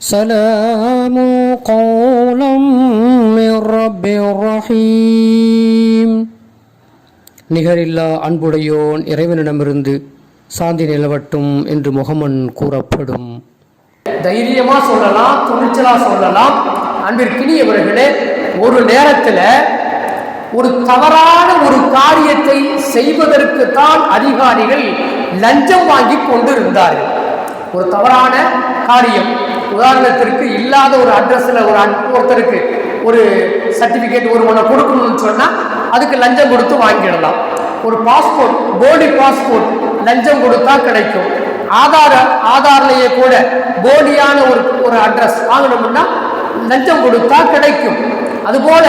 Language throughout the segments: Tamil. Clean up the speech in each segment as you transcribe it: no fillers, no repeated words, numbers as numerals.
سلام قولا من رب رحيم. நிகரில்லா அன்புடையோன் இறைவனிடமிருந்து சாந்தி நிலவட்டும் என்று முகமன் கூறப்படும். தைரியமா சொல்லலாம், துணிச்சலா சொல்லலாம். அன்பிற்கினியவர்களே, ஒரு நேரத்தில் ஒரு தவறான ஒரு காரியத்தை செய்வதற்கு தான் அதிகாரிகள் லஞ்சம் வாங்கி கொண்டு இருந்தார்கள். ஒரு தவறான காரியம், உதாரணத்திற்கு இல்லாத ஒரு அட்ரஸ்ல ஒருத்தருக்கு ஒரு சர்டிபிகேட் ஒருவனை கொடுக்கணும்னு சொன்னா அதுக்கு லஞ்சம் கொடுத்து வாங்கிடலாம். ஒரு பாஸ்போர்ட், போடி பாஸ்போர்ட் லஞ்சம் கொடுத்தா கிடைக்கும். ஆதார்லயே கூட போடியான ஒரு அட்ரஸ் வாங்கணும்னா லஞ்சம் கொடுத்தா கிடைக்கும். அதுபோல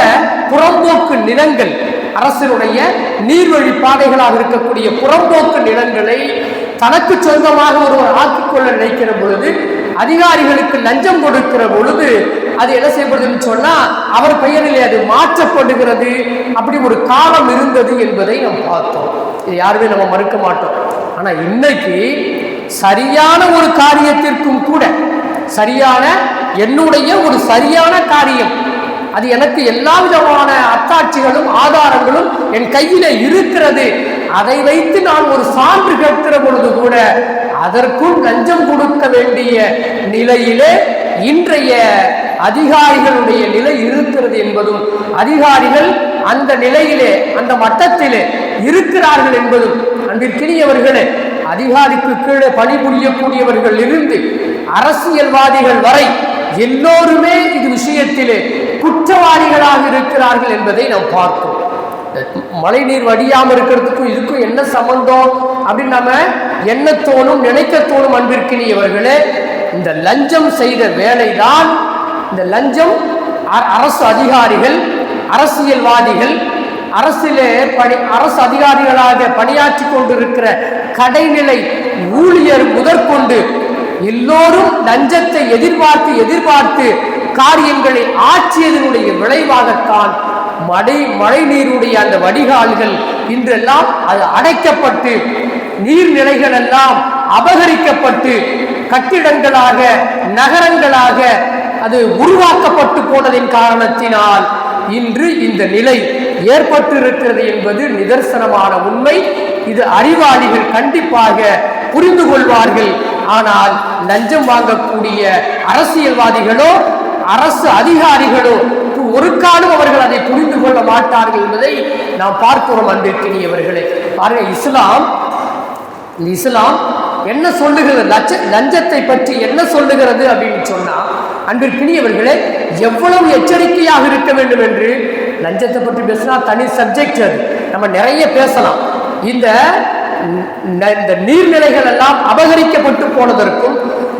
புறம்போக்கு நிலங்கள், அரசினுடைய நீர்வழி பாதைகளாக இருக்கக்கூடிய புறம்போக்கு நிலங்களை தனக்கு சொந்தமாக ஒருவர் ஆக்கிக்கொள்ள நினைக்கிற பொழுது, அதிகாரிகளுக்கு லஞ்சம் கொடுக்கிற பொழுது அது என்ன செய்யப்படுதுன்னு சொன்னா அவர் பெயரிலே அது மாற்றப்படுகிறது. அப்படி ஒரு காலம் இருந்தது என்பதை நாம் பார்த்தோம். இது யாருமே நம்ம மறுக்க மாட்டோம். ஆனா இன்னைக்கு சரியான ஒரு காரியத்திற்கும் கூட, சரியான என்னுடைய ஒரு சரியான காரியம், அது எனக்கு எல்லா விதமான அத்தாட்சிகளும் ஆதாரங்களும் என் கையில இருக்கிறது, அதை வைத்து நான் ஒரு சான்று கேட்கிற பொழுது கூட அதற்கும் லஞ்சம் கொடுக்க வேண்டிய நிலையிலே இன்றைய அதிகாரிகளுடைய நிலை இருக்கிறது என்பதும், அதிகாரிகள் அந்த நிலையிலே அந்த மட்டத்திலே இருக்கிறார்கள் என்பதும், அன்பிற்கினியவர்களே, அதிகாரிக்கு கீழே பணிபுரியக்கூடியவர்கள் இருந்து அரசியல்வாதிகள் வரை எல்லோருமே இது விஷயத்திலே குற்றவாளிகளாக இருக்கிறார்கள் என்பதை நாம் பார்த்தோம். மழை நீர் வடியாமல் இருக்கிறதுக்கும் இதுக்கும் என்ன சம்பந்தம் அப்படின்னு நம்ம என்ன தோணும், நினைக்க தோணும். அன்பிற்கினியவர்களே, இந்த லஞ்சம் செய்த வேலைதான், இந்த லஞ்சம் அரசு அதிகாரிகள், அரசியல்வாதிகள், அரசு அதிகாரிகளாக பணியாற்றி கொண்டிருக்கிற கடைநிலை ஊழியர் முதற்கொண்டு எல்லோரும் லஞ்சத்தை எதிர்பார்த்து காரியங்களை ஆட்சியதனுடைய விளைவாகத்தான் மழை நீருடைய அந்த வடிகால்கள் இன்றெல்லாம் அது அடைக்கப்பட்டு, நீர்நிலைகள் எல்லாம் அபகரிக்கப்பட்டு, கட்டிடங்களாக நகரங்களாக அது உருவாக்கப்பட்டு போனதின் காரணத்தினால் இன்று இந்த நிலை ஏற்பட்டிருக்கிறது என்பது நிதர்சனமான உண்மை. இது அறிவாளிகள் கண்டிப்பாக புரிந்து கொள்வார்கள். ஆனால் லஞ்சம் வாங்கக்கூடிய அரசியல்வாதிகளோ அரசு அதிகாரிகளோ ஒரு காலம் அவர்கள் அதை புரிந்து கொள்ள மாட்டார்கள் என்பதை நாம் பார்க்கிறோம். அன்பிற்கினியவர்களே, பாருங்க, இஸ்லாம் என்ன சொல்லுகிறது, லஞ்சத்தை பற்றி என்ன சொல்லுகிறது அப்படின்னு சொன்னா, அன்பிற்கினியவர்களே, எவ்வளவு எச்சரிக்கையாக இருக்க வேண்டும் என்று. லஞ்சத்தை பற்றி பேசினா தனி சப்ஜெக்ட், அது நம்ம நிறைய பேசலாம். இந்த நீர்நிலைகள் எல்லாம் அபகரிக்கப்பட்டு போனதற்கும்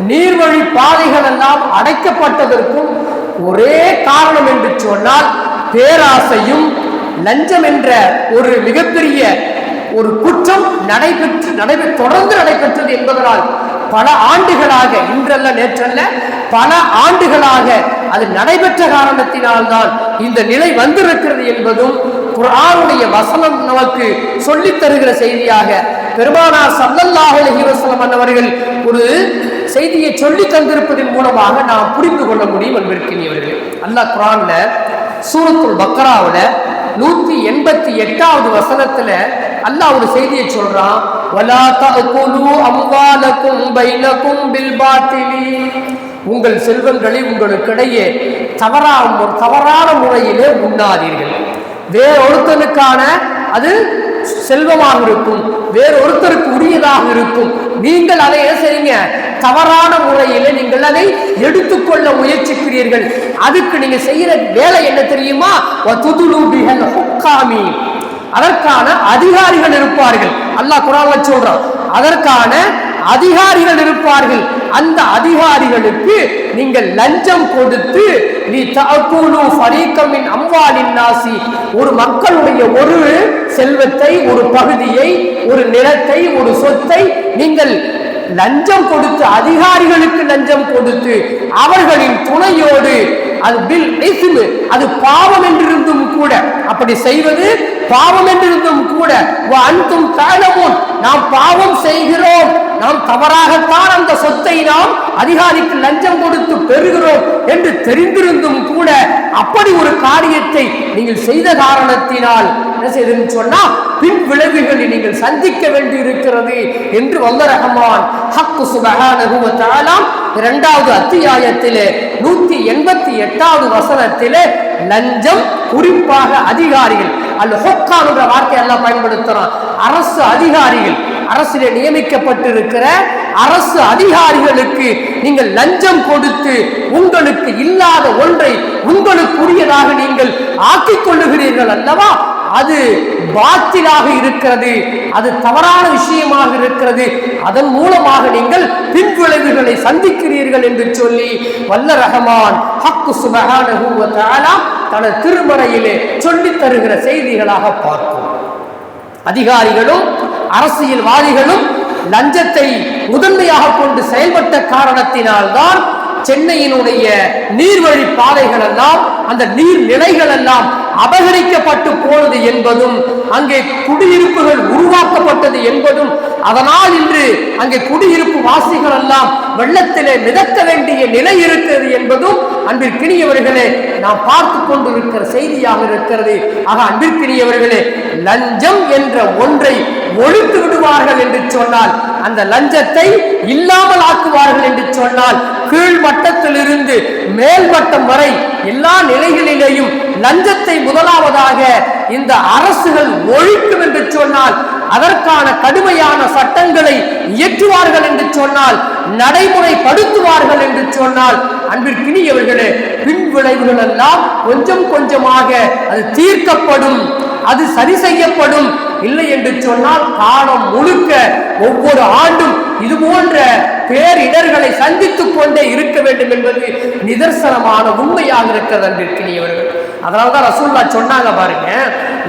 நீர்வழி பாதைகள் எல்லாம் அடைக்கப்பட்டதற்கும் ஒரே காரணம் என்று சொன்னால் பேராசையும் லஞ்சம் என்ற ஒரு மிகப்பெரிய ஒரு குற்றம் தொடர்ந்து நடைபெற்றது என்பதனால் பல ஆண்டுகளாக, இன்றல்ல நேற்றல்ல, பல ஆண்டுகளாக அது நடைபெற்ற காரணத்தினால்தான் இந்த நிலை வந்திருக்கிறது என்பதும் குர்ஆனுடைய வசனம் நமக்கு சொல்லித் தருகிற செய்தியாக பெருமானார் ஸல்லல்லாஹு அலைஹி வஸல்லம் அவர்கள் ஒரு செய்தியை சொல்லி தந்திருப்பதன் மூலமாக நாம் புரிந்து கொள்ள முடியும். அன்பிற்கினியவர்களே, அல்லாஹ் குர்ஆன்ல சூரத்துல் பக்ராவுல 188வது வசனத்துல அல்லாஹ் ஒரு செய்தியை சொல்றான். வலா தஅகுலு அம்வாலக்கும் பைனக்கும் பில் பாத்திலி, உங்கள் செல்வங்களை உங்களுக்கிடையே தவறான முறையிலே உண்ணாதீர்கள். வேறொருத்தனுக்கான அது செல்வமாக இருக்கும், வேறொருத்தருக்கு உரியதாக இருக்கும். நீங்கள் அதை என்ன செய்யுங்க, தவறான முறையில் நீங்கள் அதை எடுத்துக்கொள்ள முயற்சிக்கிறீர்கள். அதுக்கு நீங்க செய்யற வேலை என்ன தெரியுமா? அதற்கான அதிகாரிகள் இருப்பார்கள். அல்லாஹ் குர்ஆன்ல சொல்றான், அதற்கான அதிகாரிகள் இருப்பார்கள். அந்த அதிகாரிகளுக்கு நீங்கள் லஞ்சம் கொடுத்து ஒரு மக்களுடைய ஒரு செல்வத்தை, ஒரு பகுதியை, ஒரு நிலத்தை, ஒரு சொத்தை நீங்கள் லஞ்சம் கொடுத்து, அதிகாரிகளுக்கு லஞ்சம் கொடுத்து அவர்களின் துணையோடு அது பில் இஸ்மு, அது பாவம் என்றிருந்தும் கூட, அப்படி செய்வது பாவம் என்றிருந்தும் கூட, அன்தும் தஅலமூன், நாம் பாவம் செய்கிறோம், நாம் தவறாகத்தான் அந்த சொத்தை நாம் அதிகாரிக்கு லஞ்சம் கொடுத்து பெறுகிறோம் என்று தெரிந்திருந்தும் கூட அப்படி ஒரு காரியத்தை நீங்கள் செய்த காரணத்தினால் என்ன செய்தன்னு சொன்னா பின் விளைவுகளை நீங்கள் சந்திக்க வேண்டி இருக்கிறது என்று வல்ல ரஹ்மான் ஹக் சுப்ஹானஹு வ தஆலா 2வது அத்தியாயத்திலே 188வது வசனத்திலே லஞ்சம், குறிப்பாக அதிகாரிகள், அல் ஹுக்காம் என்ற வார்த்தை எல்லாம் பயன்படுத்துறான். அரசு அதிகாரிகள், அரசிலே நியமிக்கப்பட்டிருக்கிற அரசு அதிகாரிகளுக்கு நீங்கள் லஞ்சம் கொடுத்து உங்களுக்கு இல்லாத ஒன்றை உங்களுக்குரியதாக நீங்கள் ஆக்கிக் கொள்ளுகிறீர்கள் அல்லவா, அது பாத்திலாக இருக்கிறது, அது தவறான விஷயமாக இருக்கிறது. அதன் மூலமாக நீங்கள் பின்விளைவுகளை சந்திக்கிறீர்கள் என்று சொல்லி வல்ல ரஹ்மான் ஹக் சுப்ஹானஹு வ தஆலா தனது திருமறையிலே சொல்லித் தருகிற செய்திகளாக பார்க்கும். அதிகாரிகளும் அரசியல்வாதிகளும் லஞ்சத்தை முதன்மையாக கொண்டு செயல்பட்ட காரணத்தினால்தான் சென்னையினுடைய நீர்வழி பாதைகள் எல்லாம், அந்த நீர்நிலைகள் எல்லாம் அபகரிக்கப்பட்டு போனது என்பதும், அங்கே குடியிருப்புகள் உருவாக்கப்பட்டது என்பதும், அதனால் இன்று அங்கே குடியிருப்பு வாசிகள் எல்லாம் வெள்ளத்திலே மிதக்க வேண்டிய நிலை இருக்கிறது என்பதும் அன்பிற்கினியவர்களே நாம் பார்த்து கொண்டிருக்கிற செய்தியாக இருக்கிறது. ஆக அன்பிற்கினியவர்களே, லஞ்சம் என்ற ஒன்றை ஒழித்து விடுவார்கள் என்று சொன்னால், அந்த லஞ்சத்தை இல்லாமல் ஆக்குவார்கள் என்று சொன்னால், கீழ் மட்டத்திலிருந்து மேல் மட்டம் வரை எல்லா நிலைகளிலேயும் லஞ்சத்தை முதலாவதாக இந்த அரசுகள் ஒழிக்கும் என்று சொன்னால், அதற்கான கடுமையான சட்டங்களை இயற்றுவார்கள் என்று சொன்னால், நடைமுறைப்படுத்துவார்கள் என்று சொன்னால், அன்பிற்கினியவர்களே, பின் விளைவுகள் எல்லாம் கொஞ்சம் கொஞ்சமாக அது தீர்க்கப்படும், அது சரி செய்யப்படும். இல்லை என்று சொன்னால் காலம் முழுக்க ஒவ்வொரு ஆண்டும் இது போன்ற பேரிடர்களை சந்தித்துக் கொண்டே இருக்க வேண்டும் என்பது நிதர்சனமான உண்மையாக இருக்கிறது அன்பிற்கினியவர்கள். அதனால்தான் ரசூலுல்லாஹ் சொன்னாங்க பாருங்க,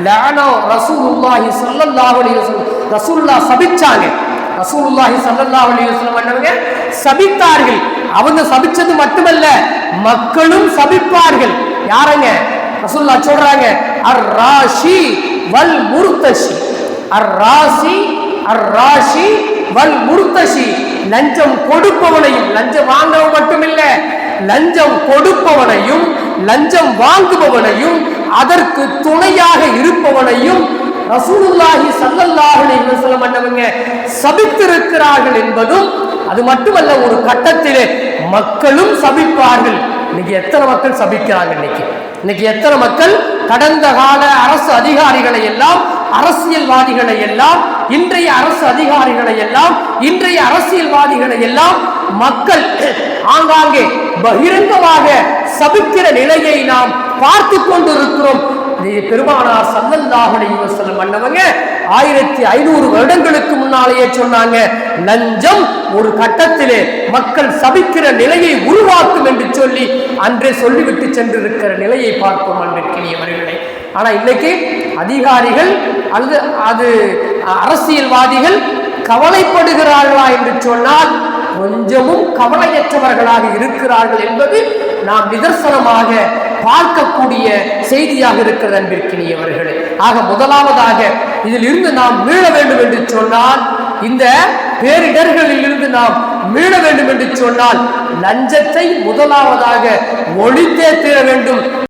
லஅன ரசூலுல்லாஹி ஸல்லல்லாஹு அலைஹி வஸல்லம், ரசூலுல்லாஹ் சபிச்சாங்க. ரசூலுல்லாஹி ஸல்லல்லாஹு அலைஹி வஸல்லம் என்னவங்க சபித்தார்கள். அவங்க சபிச்சது மட்டுமல்ல, மக்களும் சபிப்பார்கள். யாரங்க? ரசூலுல்லாஹ் சொல்றாங்க, அர்-ராஷி வல் முர்தஷி, அர்-ராஷி அர்-ராஷி வல் முர்தஷி, லஞ்சம் கொடுப்பவனையும், லஞ்சம் வாங்கவும் மட்டுமில்ல, லஞ்சம் கொடுப்பவனையும் லஞ்சம் வாங்குபவனையும் அதற்கு துணையாக இருப்பவனையும் ரசூலுல்லாஹி ஸல்லல்லாஹு அலைஹி வஸல்லம் அன்னவங்க சபித்திருக்கிறார்கள் என்பதும், அது மட்டுமல்ல, ஒரு கட்டத்திலே மக்களும் சபிப்பார்கள். இன்னைக்கு எத்தனை மக்கள் சபிக்கிறாங்க? இன்னைக்கு எத்தனை மக்கள் கடந்த கால அரசு அதிகாரிகளை எல்லாம், அரசியல்வாதிகளை எல்லாம், இன்றைய அரசு அதிகாரிகளை எல்லாம், இன்றைய அரசியல்வாதிகளை எல்லாம் மக்கள் ஆங்காங்கே பகிரங்கமாக சபிக்கிற நிலையை நாம் பார்த்து கொண்டிருக்கிறோம். பெருமானார் ஸல்லல்லாஹு அலைஹி வஸல்லம் அன்னவங்க 1500 வருடங்களுக்கு முன்னாலேயே சொன்னாங்க, லஞ்சம் ஒரு கட்டத்திலே மக்கள் சபிக்கிற நிலையை உருவாக்கும் என்று சொல்லி அன்றே சொல்லிவிட்டு சென்றிருக்கிற நிலையை பார்ப்போம் அன்பிற்கினியவர்களே. ஆனா இன்னைக்கு அதிகாரிகள் அல்லது அது அரசியல்வாதிகள் கவலைப்படுகிறார்களா என்று சொன்னால் கொஞ்சமும் கவலையற்றவர்களாக இருக்கிறார்கள் என்பது நாம் நிதர்சனமாக பார்க்கக்கூடிய செய்தியாக இருக்கிறது அன்பிற்கினியவர்களே. ஆக முதலாவதாக இதில் இருந்து நாம் மீள வேண்டும் என்று சொன்னால், இந்த பேரிடர்களில் இருந்து நாம் மீள வேண்டும் என்று சொன்னால் லஞ்சத்தை முதலாவதாக ஒழித்தே தீர வேண்டும்.